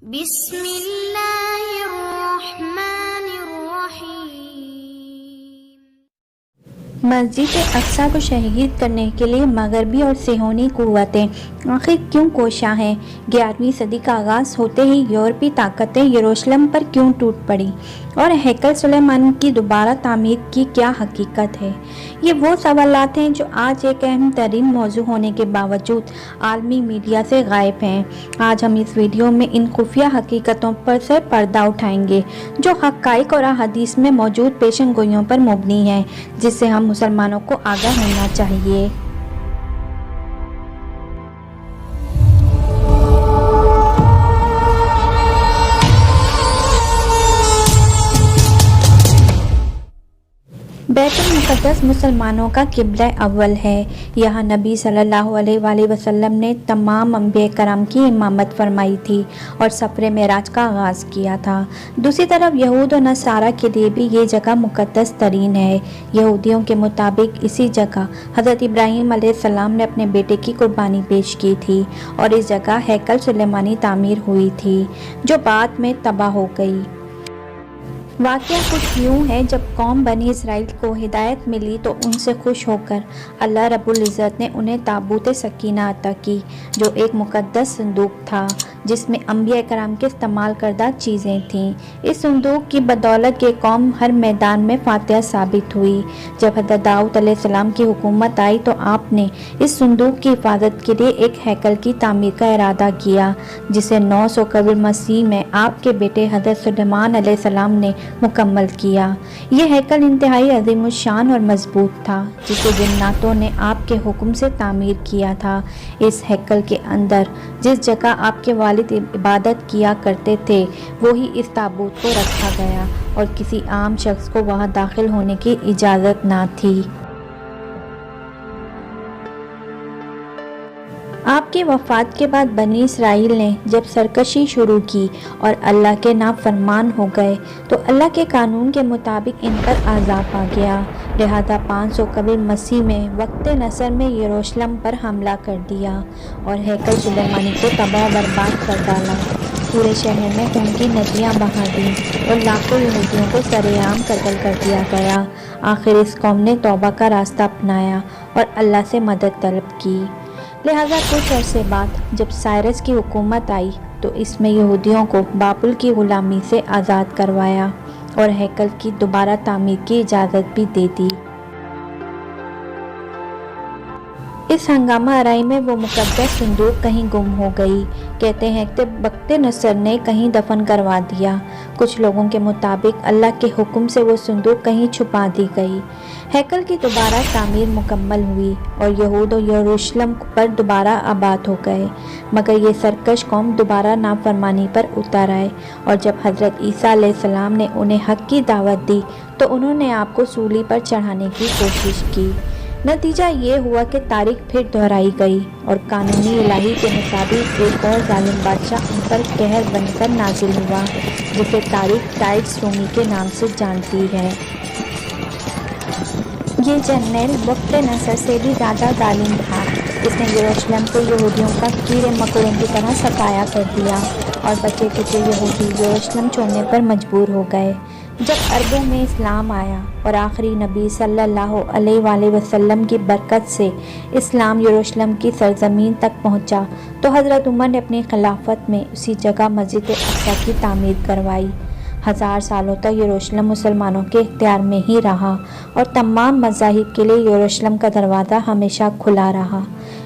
بسم اللہ الرحمن الرحیم۔ مسجد اقصی کو شہید کرنے کے لیے مغربی اور صہیونی قوتیں آخر کیوں کوشاں ہیں؟ 11ویں صدی کا آغاز ہوتے ہی یورپی طاقتیں یروشلم پر کیوں ٹوٹ پڑی اور ہیکل سلیمان کی دوبارہ تعمیر کی کیا حقیقت ہے؟ یہ وہ سوالات ہیں جو آج ایک اہم ترین موضوع ہونے کے باوجود عالمی میڈیا سے غائب ہیں۔ آج ہم اس ویڈیو میں ان خفیہ حقیقتوں پر سے پردہ اٹھائیں گے جو حقائق اور احادیث میں موجود پیشن گوئیوں پر مبنی ہیں، جس سے ہم مسلمانوں کو آگاہ ہونا چاہیے۔ بیت المقدس مسلمانوں کا قبلہ اول ہے۔ یہاں نبی صلی اللہ علیہ وآلہ وسلم نے تمام انبیاء کرام کی امامت فرمائی تھی اور سفر معراج کا آغاز کیا تھا۔ دوسری طرف یہود و نصارہ کے لیے بھی یہ جگہ مقدس ترین ہے۔ یہودیوں کے مطابق اسی جگہ حضرت ابراہیم علیہ السلام نے اپنے بیٹے کی قربانی پیش کی تھی اور اس جگہ ہیکل سلیمانی تعمیر ہوئی تھی جو بعد میں تباہ ہو گئی۔ واقعہ کچھ یوں ہے، جب قوم بنی اسرائیل کو ہدایت ملی تو ان سے خوش ہو کر اللہ رب العزت نے انہیں تابوت سکینہ عطا کی جو ایک مقدس صندوق تھا جس میں انبیاء کرام کے استعمال کردہ چیزیں تھیں۔ اس صندوق کی بدولت یہ قوم ہر میدان میں فاتح ثابت ہوئی۔ جب حضرت داؤد علیہ السلام کی حکومت آئی تو آپ نے اس صندوق کی حفاظت کے لیے ایک ہیکل کی تعمیر کا ارادہ کیا جسے 900 قبل مسیح میں آپ کے بیٹے حضرت سلیمان علیہ السلام نے مکمل کیا۔ یہ ہیکل انتہائی عظیم الشان اور مضبوط تھا جسے جناتوں نے آپ کے حکم سے تعمیر کیا تھا۔ اس ہیکل کے اندر جس جگہ آپ کے والد عبادت کیا کرتے تھے وہی اس تابوت کو رکھا گیا اور کسی عام شخص کو وہاں داخل ہونے کی اجازت نہ تھی۔ آپ کی وفات کے بعد بنی اسرائیل نے جب سرکشی شروع کی اور اللہ کے نافرمان ہو گئے تو اللہ کے قانون کے مطابق ان پر عذاب آ گیا، لہذا 500 قبل مسیح میں وقت نصر میں یروشلم پر حملہ کر دیا اور ہیکل سلیمانی کو تباہ و برباد کر ڈالا۔ پورے شہر میں خون کی ندیاں بہا دیں اور لاکھوں یہودیوں کو سرے عام قتل کر دیا گیا۔ آخر اس قوم نے توبہ کا راستہ اپنایا اور اللہ سے مدد طلب کی۔ لہذا کچھ عرصے بعد جب سائرس کی حکومت آئی تو اس میں یہودیوں کو بابل کی غلامی سے آزاد کروایا اور ہیکل کی دوبارہ تعمیر کی اجازت بھی دے دی۔ اس ہنگامہ آرائی میں وہ مقدس صندوق کہیں گم ہو گئی۔ کہتے ہیں کہ بخت نصر نے کہیں دفن کروا دیا۔ کچھ لوگوں کے مطابق اللہ کے حکم سے وہ صندوق کہیں چھپا دی گئی۔ ہیکل کی دوبارہ تعمیر مکمل ہوئی اور یہود و یروشلم پر دوبارہ آباد ہو گئے، مگر یہ سرکش قوم دوبارہ نافرمانی پر اتر آئے اور جب حضرت عیسیٰ علیہ السلام نے انہیں حق کی دعوت دی تو انہوں نے آپ کو سولی پر چڑھانے کی کوشش کی۔ نتیجہ یہ ہوا کہ تاریخ پھر دہرائی گئی اور قانونی الہی کے مطابق ایک اور ظالم بادشاہ ان پر قہر بن کر نازل ہوا جسے تاریخ ٹائٹس رومی کے نام سے جانتی ہے۔ یہ جنرل بخت نصر سے بھی زیادہ ظالم تھا۔ اس نے یروشلم کو یہودیوں کا کیڑے مکوڑوں کی طرح صفایا کر دیا اور بچے کچے یہودی یروشلم چھوڑنے پر مجبور ہو گئے۔ جب عربوں میں اسلام آیا اور آخری نبی صلی اللہ علیہ وآلہ وسلم کی برکت سے اسلام یروشلم کی سرزمین تک پہنچا تو حضرت عمر نے اپنی خلافت میں اسی جگہ مسجد اقصی کی تعمیر کروائی۔ 1000 سالوں تک یروشلم مسلمانوں کے اختیار میں ہی رہا اور تمام مذاہب کے لیے یروشلم کا دروازہ ہمیشہ کھلا رہا۔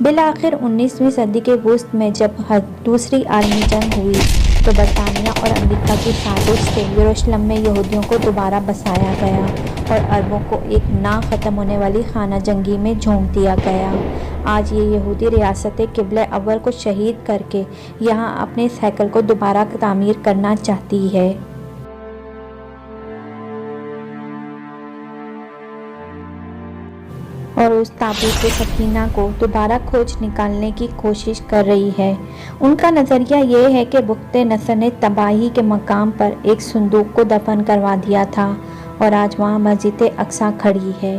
بالآخر 19ویں صدی کے وسط میں جب دوسری عالمی جنگ ہوئی تو برطانیہ اور امریکہ کی سازش سے یروشلم میں یہودیوں کو دوبارہ بسایا گیا اور عربوں کو ایک نہ ختم ہونے والی خانہ جنگی میں جھونک دیا گیا۔ آج یہ یہودی ریاست قبلہ اول کو شہید کر کے یہاں اپنے اس ہیکل کو دوبارہ تعمیر کرنا چاہتی ہے۔ اور اس تابوت سکینہ کو دوبارہ کھوج نکالنے کی کوشش کر رہی ہے۔ ان کا نظریہ یہ ہے کہ بخت نصر نے تباہی کے مقام پر ایک صندوق کو دفن کروا دیا تھا اور آج وہاں مسجد اقصی کھڑی ہے۔